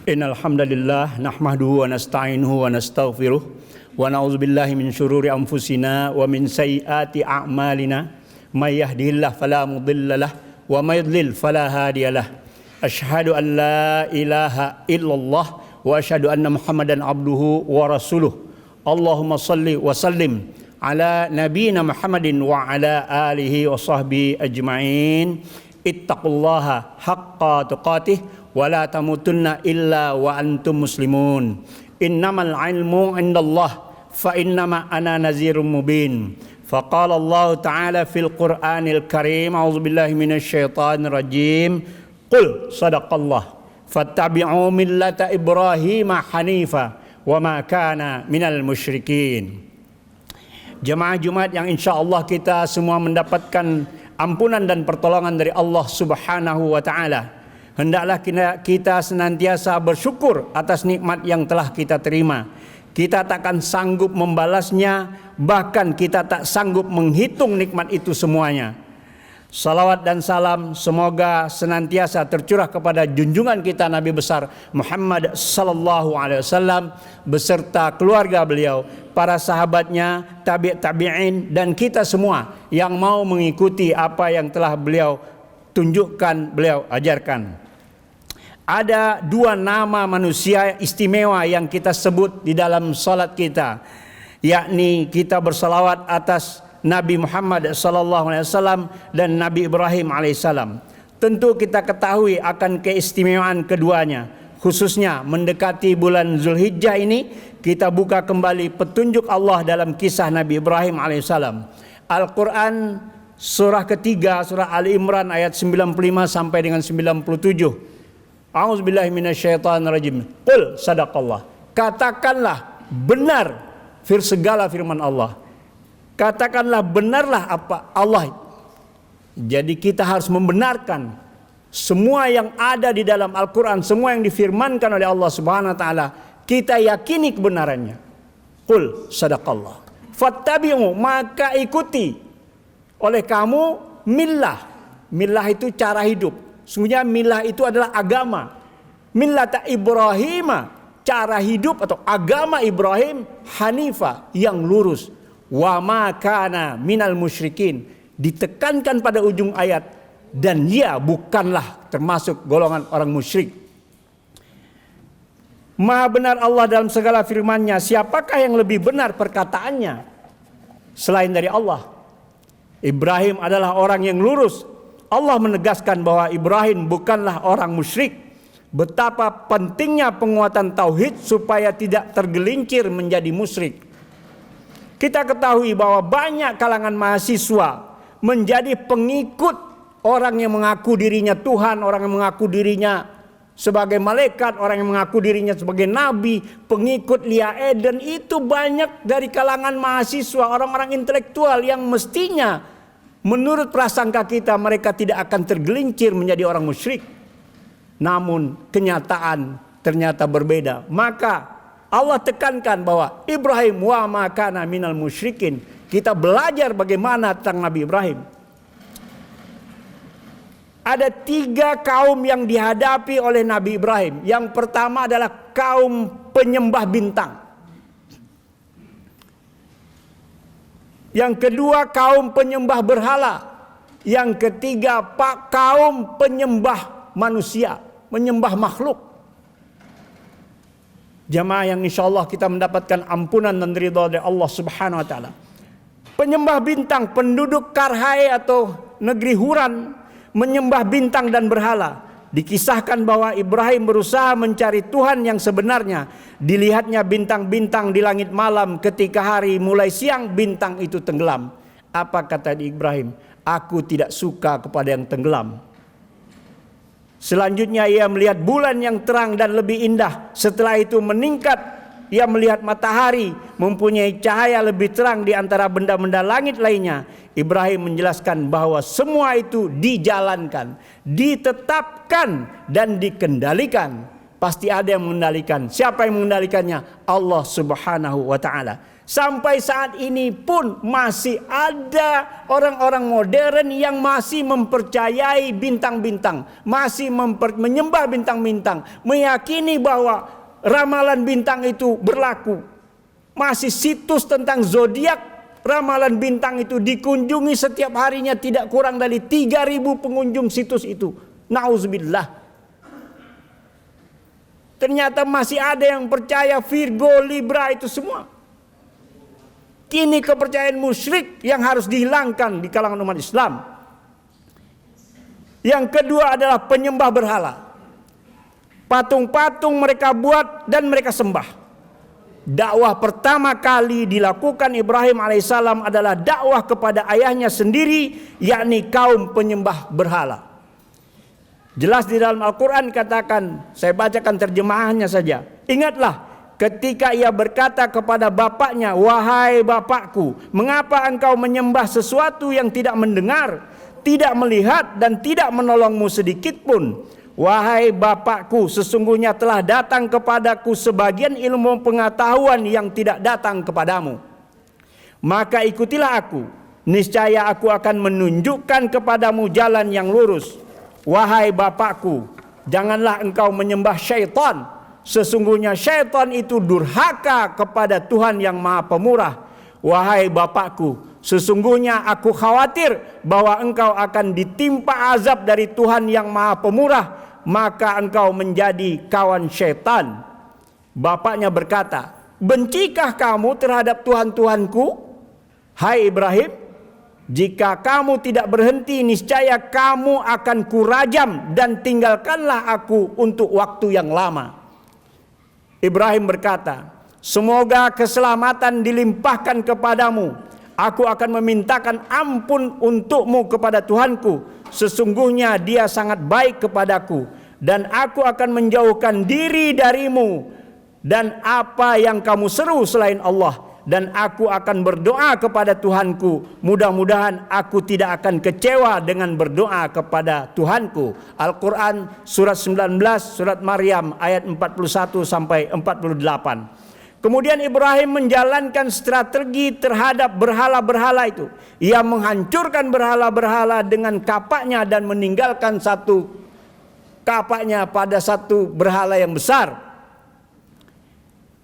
Innal hamdalillah nahmaduhu wa nasta'inuhu wa nastaghfiruh wa na'udzu billahi min syururi anfusina wa min sayyiati a'malina may yahdihillahu fala mudilla lahu wa may yudlil fala hadiyalah. Asyhadu an la ilaha illallah wa asyhadu anna Muhammadan abduhu wa rasuluh. Allahumma shalli wa sallim ala nabiyyina Muhammadin wa ala alihi wa sahbihi ajma'in. Ittaqullaha haqqa tuqatih wa la tamutunna illa wa antum muslimun. Innamal ilmu indallah fa innama ana nazirum mubin. Faqala Allah Ta'ala fil Qur'anil Karim, a'udzu billahi minasy syaithanir rajim. Qul sadaqallah fattabi'u millata Ibrahim hanifa wa ma kana minal musyrikin. Jemaah Jumat yang insyaallah kita semua mendapatkan ampunan dan pertolongan dari Allah Subhanahu wa taala. Hendaklah kita senantiasa bersyukur atas nikmat yang telah kita terima. Kita takkan sanggup membalasnya, bahkan kita tak sanggup menghitung nikmat itu semuanya. Salawat dan salam semoga senantiasa tercurah kepada junjungan kita Nabi besar Muhammad sallallahu alaihi wasallam beserta keluarga beliau, para sahabatnya, tabi'in dan kita semua yang mau mengikuti apa yang telah beliau tunjukkan, beliau ajarkan. Ada dua nama manusia istimewa yang kita sebut di dalam salat kita, yakni kita bersalawat atas Nabi Muhammad sallallahu alaihi wasallam dan Nabi Ibrahim alaihissalam. Tentu kita ketahui akan keistimewaan keduanya, khususnya mendekati bulan Zulhijjah ini kita buka kembali petunjuk Allah dalam kisah Nabi Ibrahim alaihissalam. Al-Quran surah ketiga, surah Ali Imran ayat 95 sampai dengan 97. A'udzubillahi minasyaitonir rajim. Qul sadaqallah. Katakanlah benar segala firman Allah. Katakanlah benarlah apa Allah. Jadi kita harus membenarkan semua yang ada di dalam Al-Quran, semua yang difirmankan oleh Allah Subhanahu wa taala, kita yakini kebenarannya. Qul sadaqallah. Fattabi'u, maka ikuti oleh kamu millah. Millah itu cara hidup. Sesungguhnya millah itu adalah agama. Millata Ibrahim, cara hidup atau agama Ibrahim, hanifa, yang lurus. Wa ma kana minal musyrikin, ditekankan pada ujung ayat, dan dia bukanlah termasuk golongan orang musyrik. Maha benar Allah dalam segala firman-Nya. Siapakah yang lebih benar perkataannya selain dari Allah? Ibrahim adalah orang yang lurus. Allah menegaskan bahwa Ibrahim bukanlah orang musyrik. Betapa pentingnya penguatan tauhid supaya tidak tergelincir menjadi musyrik. Kita ketahui bahwa banyak kalangan mahasiswa menjadi pengikut orang yang mengaku dirinya Tuhan, orang yang mengaku dirinya sebagai malaikat, orang yang mengaku dirinya sebagai nabi, pengikut Lia Eden. Itu banyak dari kalangan mahasiswa, orang-orang intelektual yang mestinya menurut prasangka kita mereka tidak akan tergelincir menjadi orang musyrik. Namun kenyataan ternyata berbeda. Maka Allah tekankan bahwa Ibrahim wa ma kana minal musyrikin. Kita belajar bagaimana tentang Nabi Ibrahim. Ada 3 kaum yang dihadapi oleh Nabi Ibrahim. Yang pertama adalah kaum penyembah bintang. Yang kedua kaum penyembah berhala. Yang ketiga kaum penyembah manusia, menyembah makhluk. Jamaah yang insyaallah kita mendapatkan ampunan dan ridha dari Allah Subhanahu wa taala. Penyembah bintang, penduduk Karhai atau negeri Huran, menyembah bintang dan berhala. Dikisahkan bahwa Ibrahim berusaha mencari Tuhan yang sebenarnya. Dilihatnya bintang-bintang di langit malam, ketika hari mulai siang bintang itu tenggelam. Apa kata Ibrahim? Aku tidak suka kepada yang tenggelam. Selanjutnya ia melihat bulan yang terang dan lebih indah. Setelah itu meningkat, ia melihat matahari mempunyai cahaya lebih terang di antara benda-benda langit lainnya. Ibrahim menjelaskan bahwa semua itu dijalankan, ditetapkan dan dikendalikan. Pasti ada yang mengendalikan. Siapa yang mengendalikannya? Allah Subhanahu wa taala. Sampai saat ini pun masih ada orang-orang modern yang masih mempercayai bintang-bintang, masih menyembah bintang-bintang, meyakini bahwa ramalan bintang itu berlaku. Masih situs tentang zodiak, ramalan bintang itu dikunjungi setiap harinya tidak kurang dari 3.000 pengunjung situs itu. Nauzubillah. Ternyata masih ada yang percaya Virgo, Libra itu semua. Kini kepercayaan musyrik yang harus dihilangkan di kalangan umat Islam. Yang kedua adalah penyembah berhala. Patung-patung mereka buat dan mereka sembah. Dakwah pertama kali dilakukan Ibrahim alaihissalam adalah dakwah kepada ayahnya sendiri, yakni kaum penyembah berhala. Jelas di dalam Al-Quran katakan, saya bacakan terjemahannya saja. Ingatlah ketika ia berkata kepada bapaknya, "Wahai bapakku, mengapa engkau menyembah sesuatu yang tidak mendengar, tidak melihat dan tidak menolongmu sedikit pun? Wahai bapakku, sesungguhnya telah datang kepadaku sebagian ilmu pengetahuan yang tidak datang kepadamu. Maka ikutilah aku, niscaya aku akan menunjukkan kepadamu jalan yang lurus. Wahai bapakku, janganlah engkau menyembah syaitan. Sesungguhnya syaitan itu durhaka kepada Tuhan yang Maha Pemurah. Wahai bapakku, sesungguhnya aku khawatir bahwa engkau akan ditimpa azab dari Tuhan yang Maha Pemurah, maka engkau menjadi kawan syaitan." Bapaknya berkata, "Bencikah kamu terhadap Tuhan-Tuhanku? Hai Ibrahim, jika kamu tidak berhenti, niscaya kamu akan kurajam dan tinggalkanlah aku untuk waktu yang lama." Ibrahim berkata, "Semoga keselamatan dilimpahkan kepadamu. Aku akan memintakan ampun untukmu kepada Tuhanku. Sesungguhnya dia sangat baik kepadaku. Dan aku akan menjauhkan diri darimu dan apa yang kamu seru selain Allah. Dan aku akan berdoa kepada Tuhanku. Mudah-mudahan aku tidak akan kecewa dengan berdoa kepada Tuhanku." Al-Quran surat 19, surat Maryam ayat 41 sampai 48. Kemudian Ibrahim menjalankan strategi terhadap berhala-berhala itu. Ia menghancurkan berhala-berhala dengan kapaknya dan meninggalkan satu kapaknya pada satu berhala yang besar.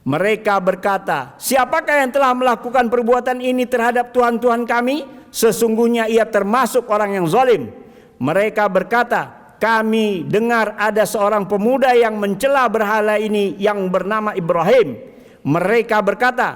Mereka berkata, "Siapakah yang telah melakukan perbuatan ini terhadap Tuhan-Tuhan kami? Sesungguhnya ia termasuk orang yang zalim." Mereka berkata, "Kami dengar ada seorang pemuda yang mencela berhala ini yang bernama Ibrahim." Mereka berkata,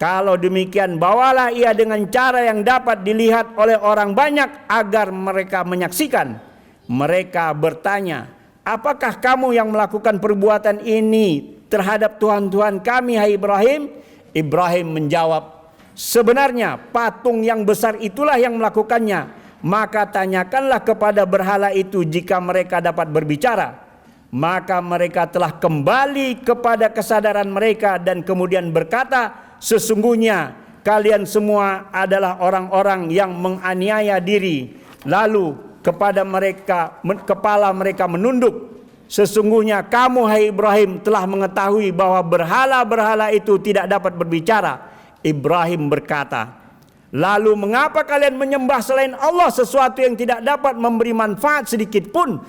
"Kalau demikian bawalah ia dengan cara yang dapat dilihat oleh orang banyak agar mereka menyaksikan." Mereka bertanya, "Apakah kamu yang melakukan perbuatan ini terhadap Tuhan-Tuhan kami, hai Ibrahim?" Ibrahim menjawab, "Sebenarnya patung yang besar itulah yang melakukannya. Maka tanyakanlah kepada berhala itu jika mereka dapat berbicara." Maka mereka telah kembali kepada kesadaran mereka dan kemudian berkata, "Sesungguhnya kalian semua adalah orang-orang yang menganiaya diri." Lalu kepada mereka, kepala mereka menunduk. "Sesungguhnya kamu, hai Ibrahim, telah mengetahui bahwa berhala-berhala itu tidak dapat berbicara." Ibrahim berkata, "Lalu mengapa kalian menyembah selain Allah sesuatu yang tidak dapat memberi manfaat sedikit pun,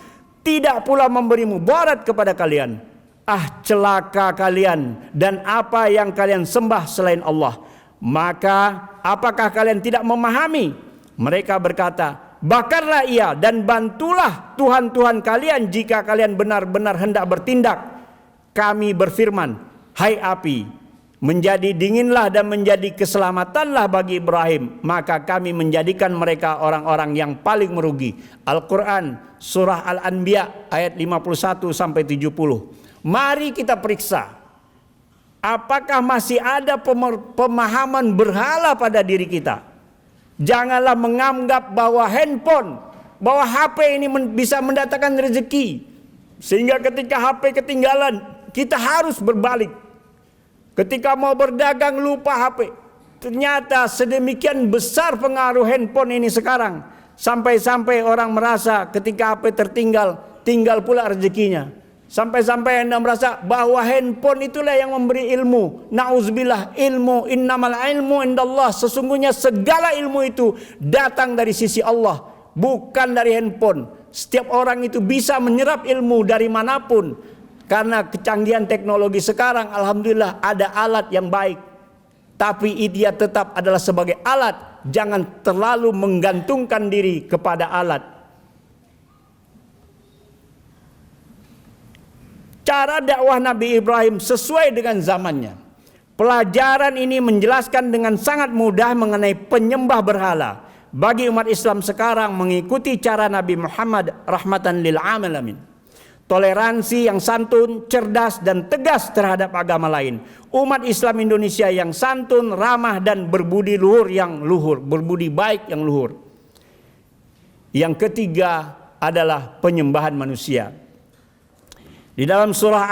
tidak pula memberi mudarat kepada kalian? Ah, celaka kalian dan apa yang kalian sembah selain Allah. Maka apakah kalian tidak memahami?" Mereka berkata, "Bakarlah ia dan bantulah Tuhan-Tuhan kalian jika kalian benar-benar hendak bertindak." Kami berfirman, "Hai api, menjadi dinginlah dan menjadi keselamatanlah bagi Ibrahim." Maka kami menjadikan mereka orang-orang yang paling merugi. Al-Quran surah Al-Anbiya ayat 51 sampai 70. Mari kita periksa, apakah masih ada pemahaman berhala pada diri kita. Janganlah menganggap bahwa handphone, bahwa HP ini bisa mendatangkan rezeki, sehingga ketika HP ketinggalan kita harus berbalik. Ketika mau berdagang lupa HP. Ternyata sedemikian besar pengaruh handphone ini sekarang, sampai-sampai orang merasa ketika HP tertinggal, tinggal pula rezekinya. Sampai-sampai Anda merasa bahwa handphone itulah yang memberi ilmu. Nauzubillah, ilmu, innamal ilmu indallah. Sesungguhnya segala ilmu itu datang dari sisi Allah, bukan dari handphone. Setiap orang itu bisa menyerap ilmu dari manapun. Karena kecanggihan teknologi sekarang, alhamdulillah ada alat yang baik. Tapi dia tetap adalah sebagai alat. Jangan terlalu menggantungkan diri kepada alat. Cara dakwah Nabi Ibrahim sesuai dengan zamannya. Pelajaran ini menjelaskan dengan sangat mudah mengenai penyembah berhala. Bagi umat Islam sekarang mengikuti cara Nabi Muhammad rahmatan lil alamin. Toleransi yang santun, cerdas dan tegas terhadap agama lain. Umat Islam Indonesia yang santun, ramah dan berbudi luhur yang luhur, berbudi baik yang luhur. Yang ketiga adalah penyembahan manusia. Di dalam surah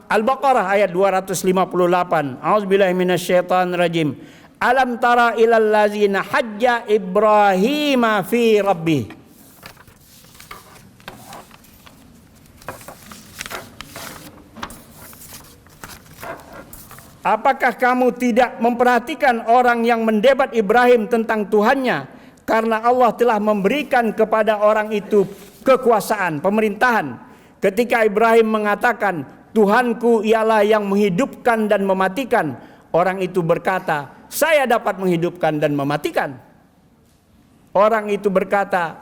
Al-Baqarah ayat 258, A'udzubillahi minasyaitonir rajim. Alam tara ilal ladzina hajja Ibrahim fi rabbih. Apakah kamu tidak memperhatikan orang yang mendebat Ibrahim tentang Tuhannya? Karena Allah telah memberikan kepada orang itu kekuasaan, pemerintahan. Ketika Ibrahim mengatakan, Tuhanku ialah yang menghidupkan dan mematikan. Orang itu berkata, saya dapat menghidupkan dan mematikan. Orang itu berkata,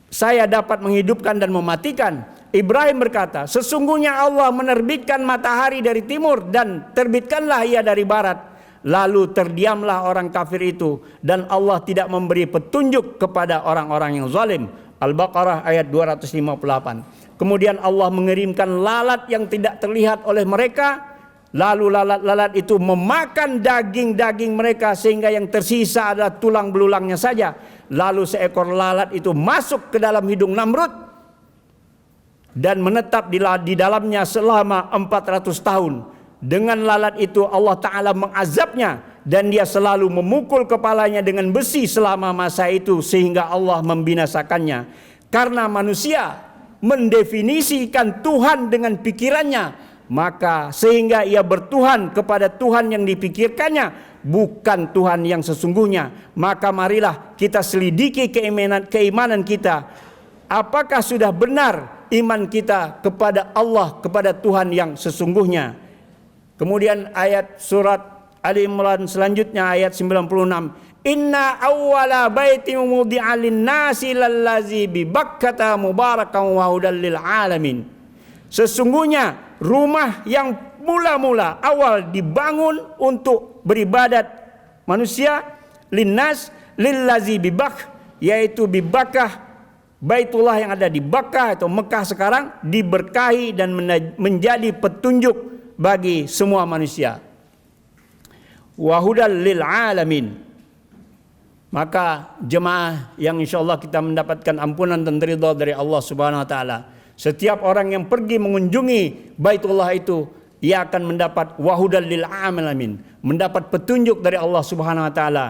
saya dapat menghidupkan dan mematikan. Ibrahim berkata, sesungguhnya Allah menerbitkan matahari dari timur dan terbitkanlah ia dari barat. Lalu terdiamlah orang kafir itu dan Allah tidak memberi petunjuk kepada orang-orang yang zalim. Al-Baqarah ayat 258. Kemudian Allah mengirimkan lalat yang tidak terlihat oleh mereka. Lalu lalat-lalat itu memakan daging-daging mereka sehingga yang tersisa adalah tulang belulangnya saja. Lalu seekor lalat itu masuk ke dalam hidung Namrud dan menetap di dalamnya selama 400 tahun. Dengan lalat itu Allah Ta'ala mengazabnya dan dia selalu memukul kepalanya dengan besi selama masa itu sehingga Allah membinasakannya. Karena manusia mendefinisikan Tuhan dengan pikirannya, maka sehingga ia bertuhan kepada Tuhan yang dipikirkannya, bukan Tuhan yang sesungguhnya. Maka marilah kita selidiki keimanan kita. Apakah sudah benar iman kita kepada Allah, kepada Tuhan yang sesungguhnya? Kemudian ayat surat Ali Imran selanjutnya ayat 96. Inna awwala baitin wudi'a lin-nasi lallazi bi Bakkata mubarakan wa hudal lil alamin. Sesungguhnya rumah yang mula-mula awal dibangun untuk beribadat manusia, linnas lillazi bi Bak, yaitu bi Bakkah, Baitullah yang ada di Bakkah atau Mekah sekarang, diberkahi dan menjadi petunjuk bagi semua manusia. Wa hudal lil alamin. Maka jemaah yang insyaallah kita mendapatkan ampunan dan ridha dari Allah Subhanahu wa taala. Setiap orang yang pergi mengunjungi Baitullah itu, ia akan mendapat wahudal lil alamin, mendapat petunjuk dari Allah Subhanahu wa taala.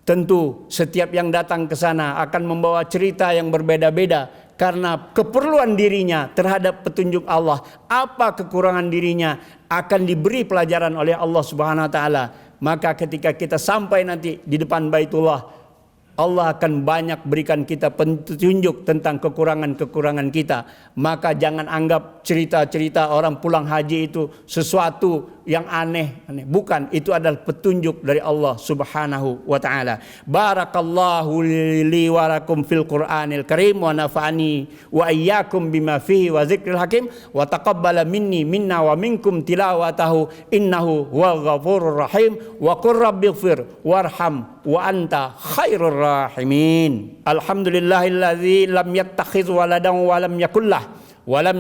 Tentu setiap yang datang ke sana akan membawa cerita yang berbeda-beda karena keperluan dirinya terhadap petunjuk Allah. Apa kekurangan dirinya akan diberi pelajaran oleh Allah Subhanahu wa taala. Maka ketika kita sampai nanti di depan Baitullah, Allah akan banyak berikan kita petunjuk tentang kekurangan-kekurangan kita. Maka jangan anggap cerita-cerita orang pulang haji itu sesuatu yang aneh. Bukan, itu adalah petunjuk dari Allah Subhanahu wa taala. Barakallahu li wa lakum fil Qur'anil Karim wa nafa'ani wa iyyakum bima fihi wa dzikril hakim wa taqabbala minna wa minkum tilawatahu innahu huwal ghafurur rahim wa qur rabbighfir warham wa anta khairur rahimin. Alhamdulillahilladzi lam yattakhidz waladan wa lam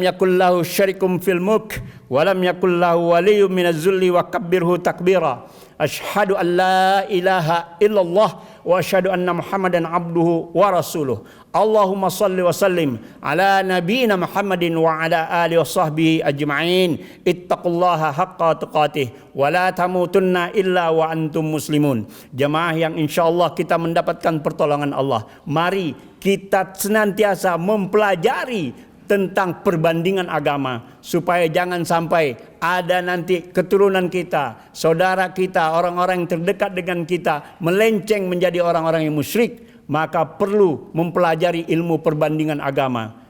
yakul lahu syarikum fil mulk wa lam yakul lahu waliyyun minaz zulli wa kabbirhu takbira. Asyhadu an la ilaha illallah wa asyhadu anna Muhammadan abduhu wa rasuluh. Allahumma salli wa sallim ala nabiyyina Muhammadin wa ala alihi wa sahbihi ajma'in. Ittaqullaha haqqa tuqatih wa la tamutunna illa wa antum muslimun. Jemaah yang insyaallah kita mendapatkan pertolongan Allah. Mari kita senantiasa mempelajari tentang perbandingan agama, supaya jangan sampai ada nanti keturunan kita, saudara kita, orang-orang yang terdekat dengan kita melenceng menjadi orang-orang yang musyrik. Maka perlu mempelajari ilmu perbandingan agama.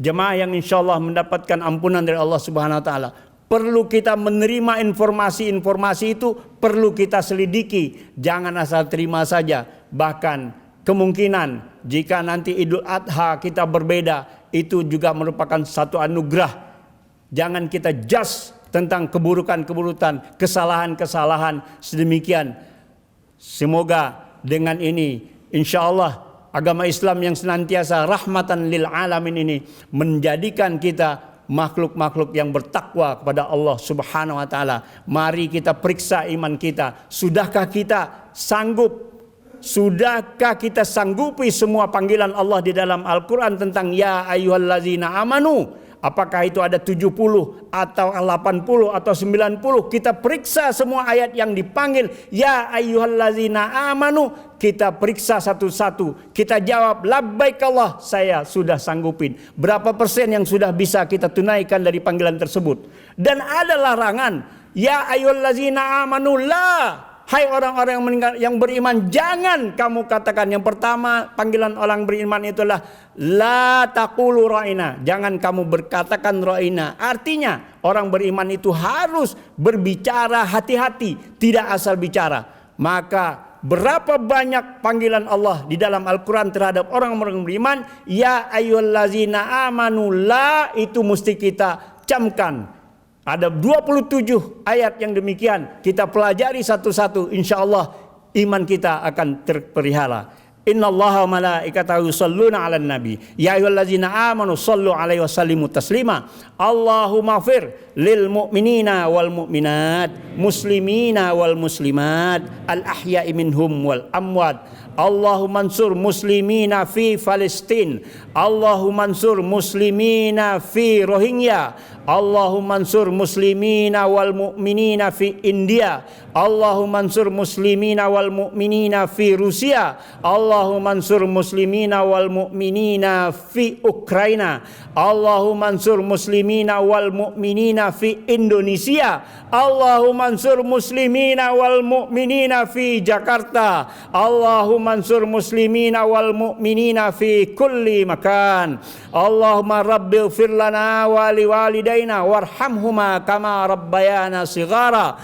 Jemaah yang insya Allah mendapatkan ampunan dari Allah Subhanahu Wa Taala, perlu kita menerima informasi-informasi itu, perlu kita selidiki, jangan asal terima saja. Bahkan kemungkinan jika nanti Idul Adha kita berbeda, itu juga merupakan satu anugerah. Jangan kita judge tentang keburukan-keburukan, kesalahan-kesalahan sedemikian. Semoga dengan ini insya Allah agama Islam yang senantiasa rahmatan lil alamin ini menjadikan kita makhluk-makhluk yang bertakwa kepada Allah Subhanahu Wa Taala. Mari kita periksa iman kita. Sudahkah kita sanggup? Sudahkah kita sanggupi semua panggilan Allah di dalam Al-Quran tentang ya ayyuhallazina amanu? Apakah itu ada 70 atau 80 atau 90? Kita periksa semua ayat yang dipanggil ya ayyuhallazina amanu. Kita periksa satu-satu. Kita jawab labbaik Allah, saya sudah sanggupin. Berapa persen yang sudah bisa kita tunaikan dari panggilan tersebut? Dan ada larangan ya ayyuhallazina amanu la. Hai orang-orang yang meninggal, yang beriman, jangan kamu katakan. Yang pertama panggilan orang beriman itulah la taqulu ra'ina. Jangan kamu berkatakan ra'ina. Artinya orang beriman itu harus berbicara hati-hati, tidak asal bicara. Maka berapa banyak panggilan Allah di dalam Al-Quran terhadap orang-orang beriman, ya ayyuhallazina amanu la, itu mesti kita camkan. Ada 27 ayat yang demikian. Kita pelajari satu-satu, insya Allah iman kita akan terpelihara. Innallaha wa malaikatahu yusholluna 'alan nabi ya ayyuhallazina amanu shallu 'alaihi wasallimu taslima. Allahumma fir lil mu'minina wal mu'minat, muslimina wal muslimat, al ahya'i minhum wal amwat. Allahumma ansur muslimina fi Palestin, Allahumma ansur muslimina fi Rohingya, Allahumma ansur muslimina wal mu'minina fi India, Allahumma ansur muslimina wal mu'minina fi Rusia, Allahumma ansur muslimina wal mu'minina fi Ukraina, Allahumma ansur muslimina wal mu'minina fi Indonesia, Allahumma ansur muslimina wal mu'minina fi Jakarta, Allahumma ansur muslimina wal mu'minina fi kulli makan. Allahumma rabbi ighfir lana wa liwalidaina warhamhuma kama rabbayana shighara.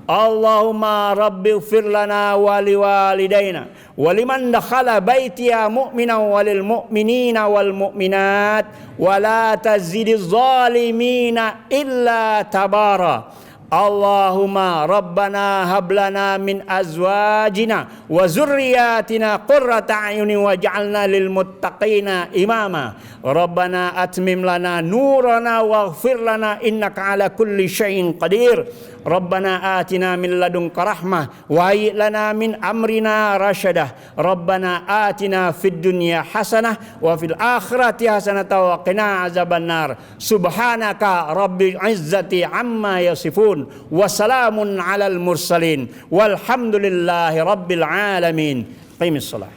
Allahumma rabbi ighfir lana wa liwalidaina wa liman dakhala baitiya mu'minan wa lil mu'minina wal mu'minat wa la tazidiz zalimina illa tabara. Allahumma rabbana hablana min azwajina wa zurriyatina qurrata a'yunin waj'alna lil muttaqina imama. Rabbana atmim lana nurana waghfir lana innaka ala kulli syai'in qadir. Rabbana atina min ladunka rahmah wa hayyi lana min amrina rasyadah. Rabbana atina fid dunya hasanah wa fil akhirati hasanah wa qina azabannar. Subhanaka rabbil izzati amma yasifun wa salamun alal mursalin walhamdulillahi rabbil alamin. Qimis shalah.